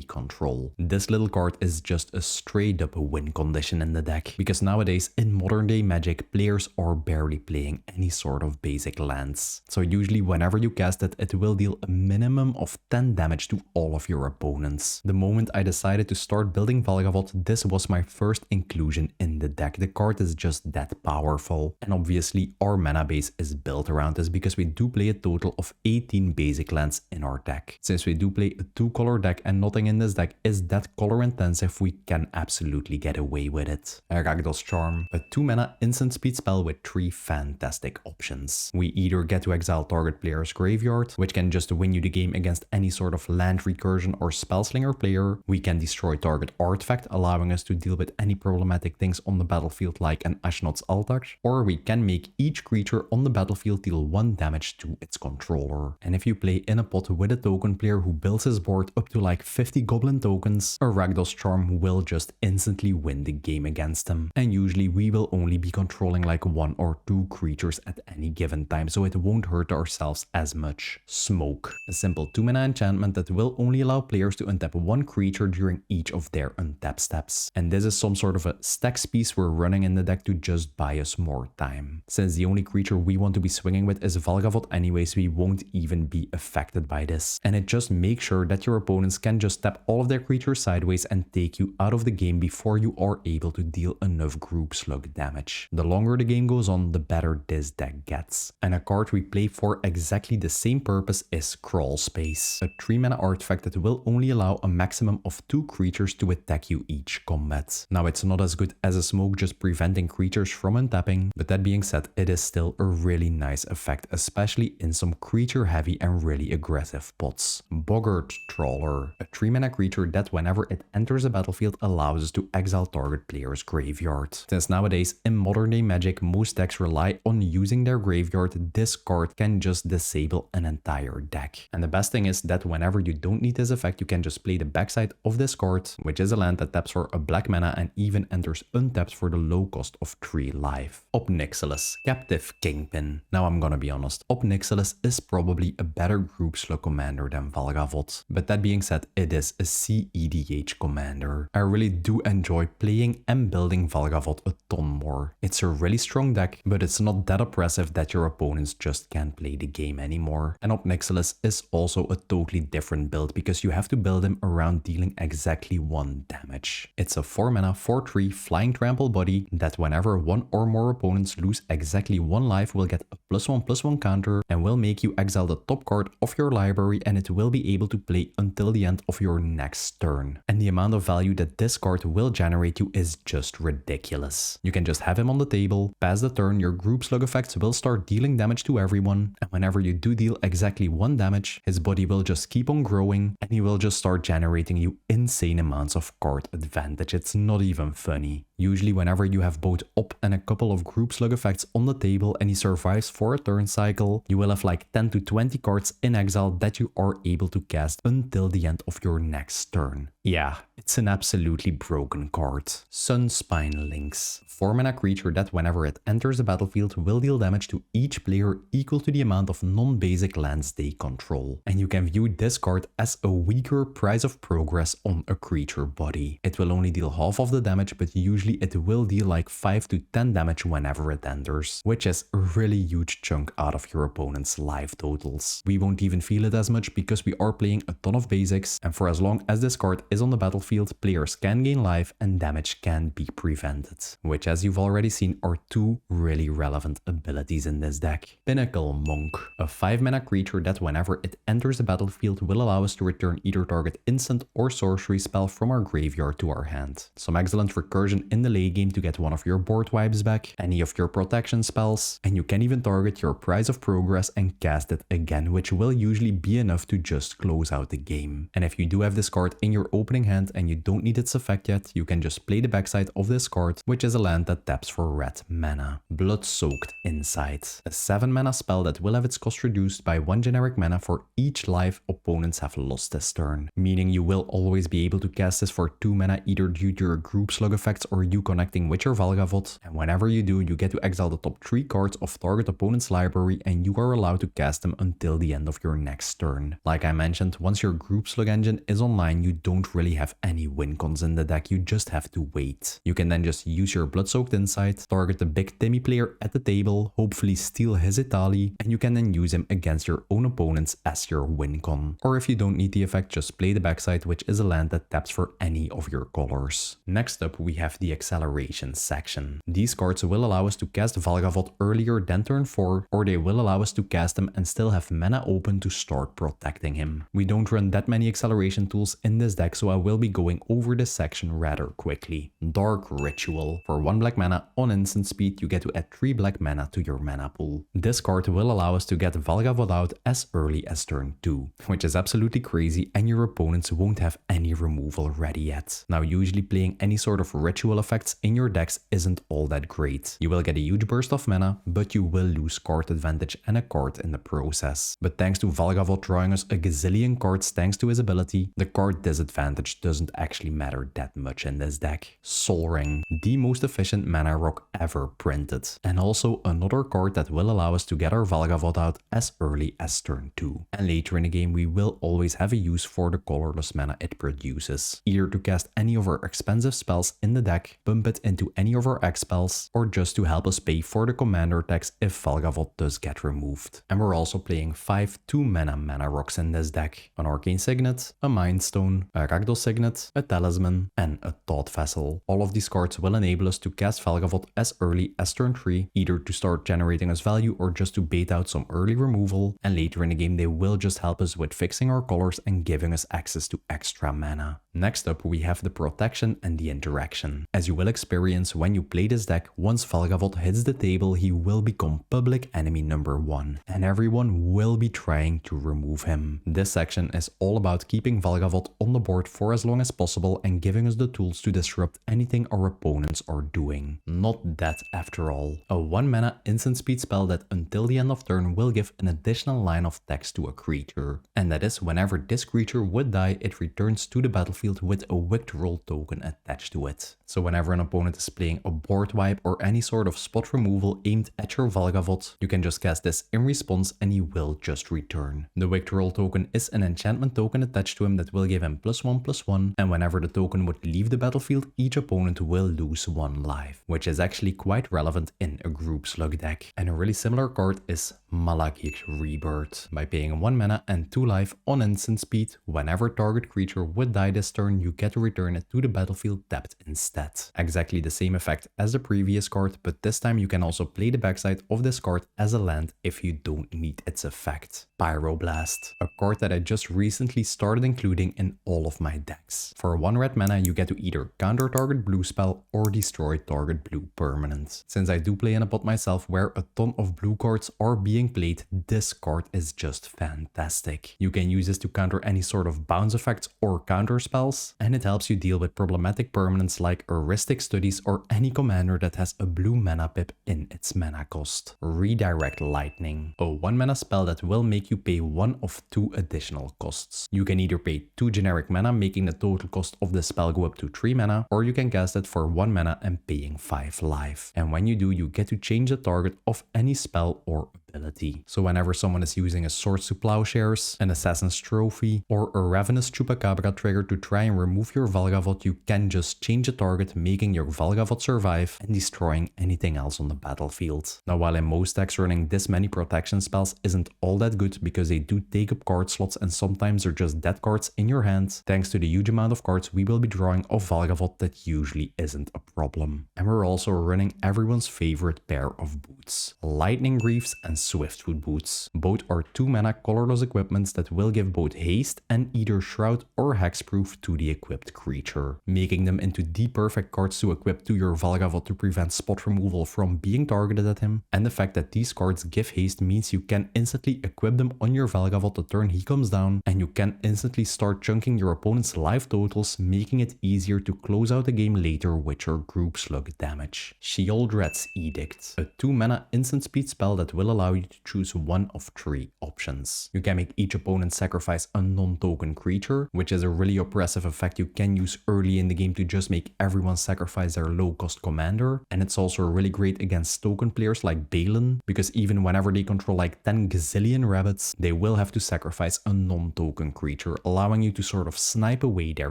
control. This little card is just a straight up win condition in the deck, because nowadays in modern day Magic, players are barely playing any sort of basic lands. So usually whenever you cast it, it will deal a minimum of 10 damage to all of your opponents. The moment I decided to start building Valgavoth, this was my first inclusion in the deck. The card is just that powerful. And obviously our mana base is built around this because we do play a total of 18 basic lands in our deck. Since we do play a 2-color deck and nothing in this deck is that color intensive, we can absolutely get away with it. Rakdos Charm. A 2-mana instant speed spell with 3 fantastic options. We either get to exile target player's graveyard, which can just win you the game against any sort of land recursion or spellslinger player. We can destroy target artifact, allowing us to deal with any problematic things on the battlefield like an Ashnod's Altar, or we can make each creature on the battlefield deal 1 damage to its controller. And if you play in a pot with a token player who builds his board up to like 50 goblin tokens, a Rakdos Charm will just instantly win the game against him. And usually we will only be controlling like 1 or 2 creatures at any given time, so it won't hurt ourselves as much. Smoke. A simple 2-mana enchantment that will only allow players to untap 1 creature during each of their untap steps. And this is some sort of a stacks piece we're running in the deck to just buy us more time. Since the only creature we want to be swinging with is Valgavoth anyways, we won't even be affected by this. And it just makes sure that your opponents can just tap all of their creatures sideways and take you out of the game before you are able to deal enough group slug damage. The longer the game goes on, the better this deck gets. And a card we play for exactly the same purpose is Crawl Space, a 3-mana artifact that will only allow a maximum of 2 creatures to attack you each combat. Now it's not as good as a smoke just preventing creatures from untapping, but that that being said, it is still a really nice effect, especially in some creature heavy and really aggressive pots. Boggart Trawler, a 3-mana creature that whenever it enters a battlefield allows us to exile target player's graveyard. Since nowadays in modern day Magic most decks rely on using their graveyard, this card can just disable an entire deck. And the best thing is that whenever you don't need this effect, you can just play the backside of this card, which is a land that taps for a black mana and even enters untapped for the low cost of 3 life. Obnixilis, Captive Kingpin. Now I'm gonna be honest, Obnixilis is probably a better group slug commander than Valgavoth. But that being said, it is a CEDH commander. I really do enjoy playing and building Valgavoth a ton more. It's a really strong deck, but it's not that oppressive that your opponents just can't play the game anymore. And Obnixilis is also a totally different build because you have to build him around dealing exactly 1 damage. It's a 4 mana 4/3 flying trample body that whenever 1 or more opponents lose exactly 1 life will get a +1/+1 counter and will make you exile the top card of your library, and it will be able to play until the end of your next turn. And the amount of value that this card will generate you is just ridiculous. You can just have him on the table, pass the turn, your Group-Slug Effects will start dealing damage to everyone, and whenever you do deal exactly 1 damage, his body will just keep on growing and he will just start generating you insane amounts of card advantage. It's not even funny. Usually whenever you have both Op and a couple of Group-Slug Effects on the table and he survives for a turn cycle, you will have like 10 to 20 cards in exile that you are able to cast until the end of your next turn. Yeah, it's an absolutely broken card. Sunspine Lynx, 4 mana creature that whenever it enters the battlefield will deal damage to each player equal to the amount of non-basic lands they control. And you can view this card as a weaker Price of Progress on a creature body. It will only deal half of the damage, but usually it will deal like 5 to 10 damage whenever it enters, which is a really huge chunk out of your opponent's life totals. We won't even feel it as much because we are playing a ton of basics, and for as long as this card is on the battlefield, players can gain life and damage can be prevented, which as you've already seen are 2 really relevant abilities in this deck. Pinnacle Monk, a 5 mana creature that whenever it enters the battlefield will allow us to return either target instant or sorcery spell from our graveyard to our hand. Some excellent recursion in the late game to get one of your board wipes back, any of your protection spells, and you can even target your Price of Progress and cast it again, which will usually be enough to just close out the game. And if you do have this card in your opening hand and you don't need its effect yet, you can just play the backside of this card, which is a land that taps for red mana. Blood-Soaked Insight, a 7 mana spell that will have its cost reduced by 1 generic mana for each life opponents have lost this turn, meaning you will always be able to cast this for 2 mana either due to your Group-Slug Effects or you connecting with your Valgavoth, and whenever you do, you get to exile the top 3 cards of target opponent's library and you are allowed to cast them until the end of your next turn. Like I mentioned, once your Group-Slug engine is online, you don't really have any win cons in the deck, you just have to wait. You can then just use your Blood-Soaked Insight, target the big Timmy player at the table, hopefully steal his Itali, and you can then use him against your own opponents as your win con. Or if you don't need the effect, just play the backside, which is a land that taps for any of your colors. Next up, we have the Acceleration section. These cards will allow us to cast Valgavoth earlier than turn 4, or they will allow us to cast him and still have mana open to start protecting him. We don't run that many acceleration tools in this deck, so I will be going over this section rather quickly. Dark Ritual. For 1 black mana on instant speed, you get to add 3 black mana to your mana pool. This card will allow us to get Valgavoth out as early as turn 2, which is absolutely crazy, and your opponents won't have any removal ready yet. Now, usually playing any sort of ritual effects in your decks isn't all that great. You will get a huge burst of mana, but you will lose card advantage and a card in the process. But thanks to Valgavoth drawing us a gazillion cards thanks to his ability, the card disadvantage doesn't actually matter that much in this deck. Sol Ring, the most efficient mana rock ever printed, and also another card that will allow us to get our Valgavoth out as early as turn 2. And later in the game we will always have a use for the colorless mana it produces, either to cast any of our expensive spells in the deck, pump it into any of our X spells, or just to help us pay for the commander tax if Valgavoth does get removed. And we're also playing 5 2 mana rocks in this deck: an Arcane Signet, a Mind Stone, a Rakdos Signet, a Talisman, and a Thought Vessel. All of these cards will enable us to cast Valgavoth as early as turn 3, either to start generating us value or just to bait out some early removal, and later in the game they will just help us with fixing our colors and giving us access to extra mana. Next up we have the protection and the interaction. As you will experience when you play this deck, once Valgavoth hits the table he will become public enemy number 1, and everyone will be trying to remove him. This section is all about keeping Valgavoth on the board for as long as possible and giving us the tools to disrupt anything our opponents are doing. Not that after all. A 1 mana instant speed spell that until the end of turn will give an additional line of text to a creature. And that is whenever this creature would die, it returns to the battlefield with a Victoral token attached to it. So whenever an opponent is playing a board wipe or any sort of spot removal aimed at your Valgavoth, you can just cast this in response and he will just return. The Victoral token is an enchantment token attached to him that will give him +1/+1, and whenever the token would leave the battlefield, each opponent will lose 1 life, which is actually quite relevant in a group slug deck. And a really similar card is Malakir Rebirth. By paying 1 mana and 2 life on instant speed, whenever target creature would die this turn, you get to return it to the battlefield tapped instead. Exactly the same effect as the previous card, but this time you can also play the backside of this card as a land if you don't need its effect. Pyroblast, a card that I just recently started including in all of my decks. For 1 red mana you get to either counter target blue spell or destroy target blue permanent. Since I do play in a pot myself where a ton of blue cards are being played, this card is just fantastic. You can use this to counter any sort of bounce effects or counter spells, and it helps you deal with problematic permanents like Heuristic Studies or any commander that has a blue mana pip in its mana cost. Redirect Lightning, a 1 mana spell that will make you pay 1 of 2 additional costs. You can either pay 2 generic mana, making the total cost of the spell go up to 3 mana, or you can cast it for 1 mana and paying 5 life. And when you do, you get to change the target of any spell or ability. So whenever someone is using a Swords to Plowshares, an Assassin's Trophy, or a Ravenous Chupacabra trigger to try and remove your Valgavoth, you can just change the target, making your Valgavoth survive and destroying anything else on the battlefield. Now while in most decks running this many protection spells isn't all that good because they do take up card slots and sometimes they're just dead cards in your hand, thanks to the huge amount of cards we will be drawing of Valgavoth, that usually isn't a problem. And we're also running everyone's favorite pair of boots, Lightning Greaves and Swiftfoot Boots. Both are 2 mana colorless equipments that will give both haste and either shroud or hexproof to the equipped creature, making them into the perfect cards to equip to your Valgavoth to prevent spot removal from being targeted at him. And the fact that these cards give haste means you can instantly equip them on your Valgavoth the turn he comes down, and you can instantly start chunking your opponent's life totals, making it easier to close out the game later with your group slug damage. Sheoldred's Edict, a 2 mana instant speed spell that will allow you to choose 1 of 3 options. You can make each opponent sacrifice a non-token creature, which is a really oppressive effect you can use early in the game to just make everyone sacrifice their low-cost commander. And it's also really great against token players like Balin, because even whenever they control like 10 gazillion rabbits, they will have to sacrifice a non-token creature, allowing you to sort of snipe away their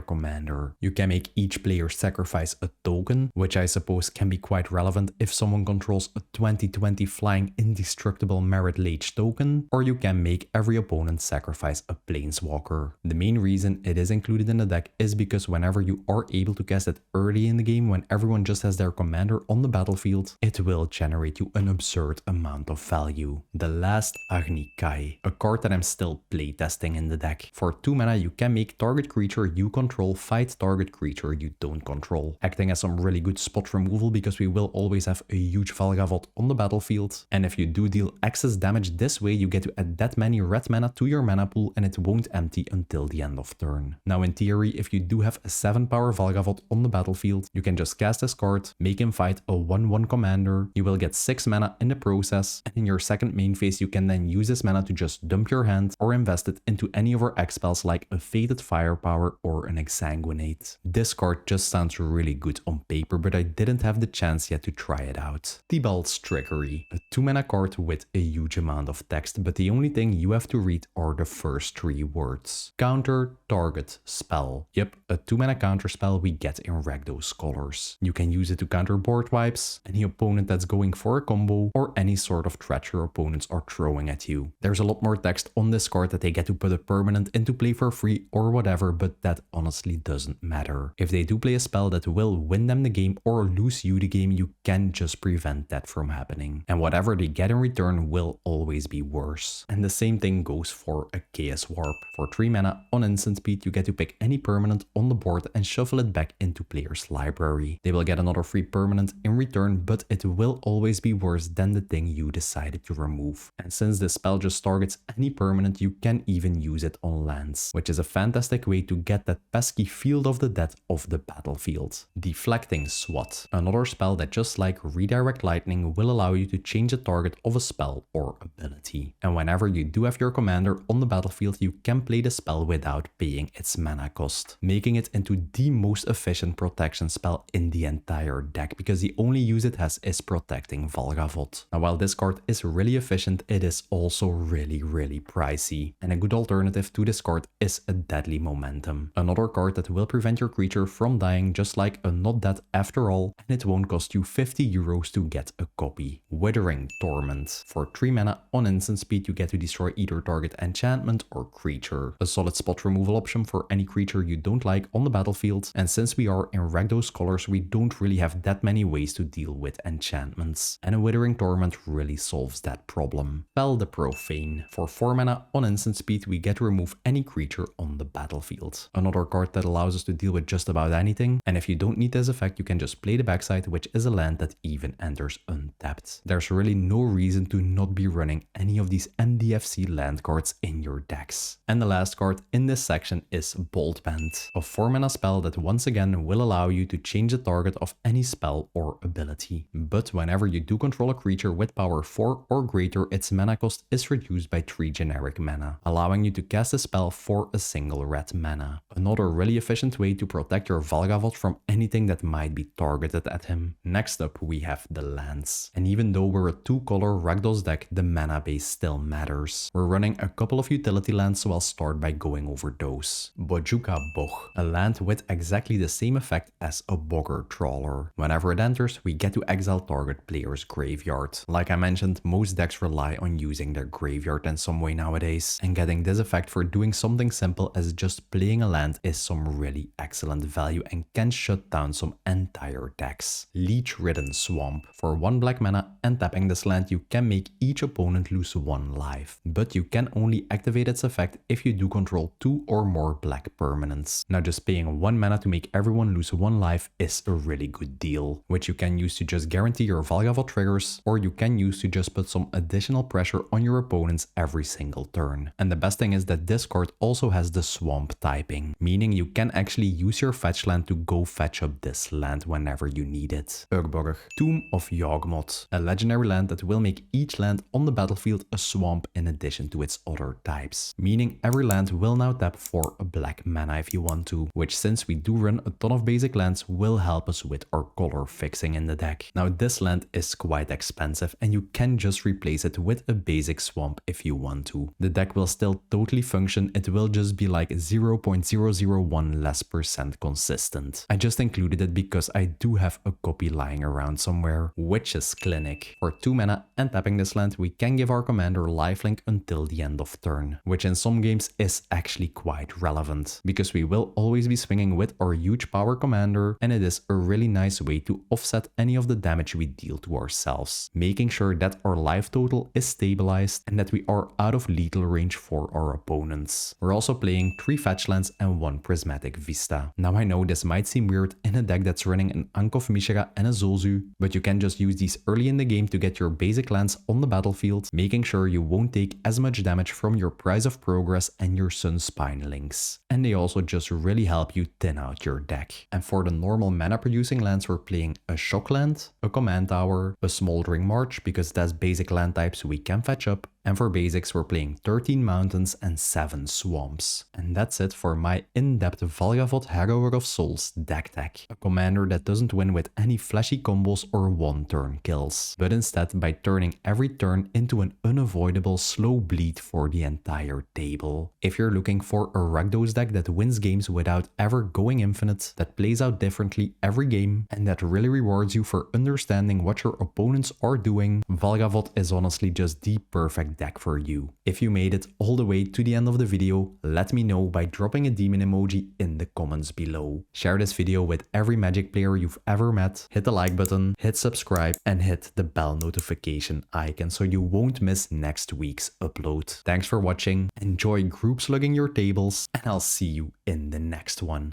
commander. You can make each player sacrifice a token, which I suppose can be quite relevant if someone controls a 20/20 flying indestructible Merit Lage token, or you can make every opponent sacrifice a planeswalker. The main reason it is included in the deck is because whenever you are able to cast it early in the game when everyone just has their commander on the battlefield, it will generate you an absurd amount of value. The last Agni Kai, a card that I'm still playtesting in the deck. For 2 mana you can make target creature you control fight target creature you don't control, acting as some really good spot removal because we will always have a huge Valgavoth on the battlefield, and if you do deal excess damage this way you get to add that many red mana to your mana pool and it won't empty until the end of turn. Now in theory, if you do have a 7 power Valgavoth on the battlefield, you can just cast this card, make him fight a 1/1 commander, you will get 6 mana in the process, and in your second main phase you can then use this mana to just dump your hand or invest it into any of our X spells like a Fated Firepower or an Exsanguinate. This card just sounds really good on paper paper, but I didn't have the chance yet to try it out. Tybalt's Trickery, a 2-mana card with a huge amount of text, but the only thing you have to read are the first 3 words. Counter, target, spell. Yep, a 2-mana counter spell we get in Rakdos colors. You can use it to counter board wipes, any opponent that's going for a combo, or any sort of threat your opponents are throwing at you. There's a lot more text on this card that they get to put a permanent into play for free or whatever, but that honestly doesn't matter. If they do play a spell that will win them the game or lose you the game, you can just prevent that from happening. And whatever they get in return will always be worse. And the same thing goes for a Chaos Warp. For 3 mana on instant speed, you get to pick any permanent on the board and shuffle it back into player's library. They will get another free permanent in return, but it will always be worse than the thing you decided to remove. And since this spell just targets any permanent, you can even use it on lands, which is a fantastic way to get that pesky Field of the Dead off the battlefield. Deflecting Swat, another spell that just like Redirect Lightning will allow you to change the target of a spell or ability. And whenever you do have your commander on the battlefield, you can play the spell without paying its mana cost, making it into the most efficient protection spell in the entire deck, because the only use it has is protecting Valgavoth. Now while this card is really efficient, it is also really pricey, and a good alternative to this card is a Deadly Momentum, another card that will prevent your creature from dying just like a Not Dead After All, and it won't cost you 50 euros to get a copy. Withering Torment, for 3 mana on instant speed you get to destroy either target enchantment or creature, a solid spot removal option for any creature you don't like on the battlefield, and since we are in Rakdos colors we don't really have that many ways to deal with enchantments, and a Withering Torment really solves that problem. Pel the Profane, for 4 mana on instant speed we get to remove any creature on the battlefield, another card that allows us to deal with just about anything, and if you don't need this effect you can just play the backside, which is a land that even enters untapped. There's really no reason to not be running any of these NDFC land cards in your decks. And the last card in this section is Bolt Band, a 4 mana spell that once again will allow you to change the target of any spell or ability. But whenever you do control a creature with power 4 or greater, its mana cost is reduced by 3 generic mana, allowing you to cast a spell for a single red mana. Another really efficient way to protect your Valgavoth from anything that might be targeted at him. Next up we have the lands, and even though we're a 2-color Rakdos deck, the mana base still matters. We're running a couple of utility lands, so I'll start by going over those. Bojuka Bog, a land with exactly the same effect as a Bogger Trawler. Whenever it enters, we get to exile target player's graveyard. Like I mentioned, most decks rely on using their graveyard in some way nowadays, and getting this effect for doing something simple as just playing a land is some really excellent value and can shut down some entire decks. Leech-Ridden Swamp, for 1 black mana and tapping this land you can make each opponent lose 1 life, but you can only activate its effect if you do control 2 or more black permanents. Now just paying 1 mana to make everyone lose 1 life is a really good deal, which you can use to just guarantee your Valgavoth triggers, or you can use to just put some additional pressure on your opponents every single turn. And the best thing is that this card also has the swamp typing, meaning you can actually use your fetch land to go fetch up this land whenever you need it. Urborg, Tomb of Yawgmoth, a legendary land that will make each land on the battlefield a swamp in addition to its other types, meaning every land will now tap for a black mana if you want to, which since we do run a ton of basic lands will help us with our color fixing in the deck. Now this land is quite expensive and you can just replace it with a basic swamp if you want to. The deck will still totally function, it will just be like 0.001 less % consistent. I just included it because I do have a copy lying around somewhere. Witch's Clinic, for 2 mana and tapping this land we can give our commander lifelink until the end of turn, which in some games is actually quite relevant, because we will always be swinging with our huge power commander, and it is a really nice way to offset any of the damage we deal to ourselves, making sure that our life total is stabilized and that we are out of lethal range for our opponents. We're also playing 3 fetch lands and 1 Prismatic Vista. Now I know this might seem weird in a deck that's running an Ankh Mishra and a Zolzu, but you can just use these early in the game to get your basic lands on the battlefield, making sure you won't take as much damage from your Prize of Progress and your Sunspine links. And they also just really help you thin out your deck. And for the normal mana producing lands we're playing a Shock land, a Command Tower, a Smoldering March because that's basic land types we can fetch up, And for basics, we're playing 13 mountains and 7 swamps. And that's it for my in-depth Valgavoth Harrower of Souls deck tech. A commander that doesn't win with any flashy combos or one-turn kills, but instead by turning every turn into an unavoidable slow bleed for the entire table. If you're looking for a Rakdos deck that wins games without ever going infinite, that plays out differently every game, and that really rewards you for understanding what your opponents are doing, Valgavoth is honestly just the perfect deck for you. If you made it all the way to the end of the video, let me know by dropping a demon emoji in the comments below. Share this video with every Magic player you've ever met, hit the like button, hit subscribe, and hit the bell notification icon so you won't miss next week's upload. Thanks for watching, enjoy group slugging your tables, and I'll see you in the next one.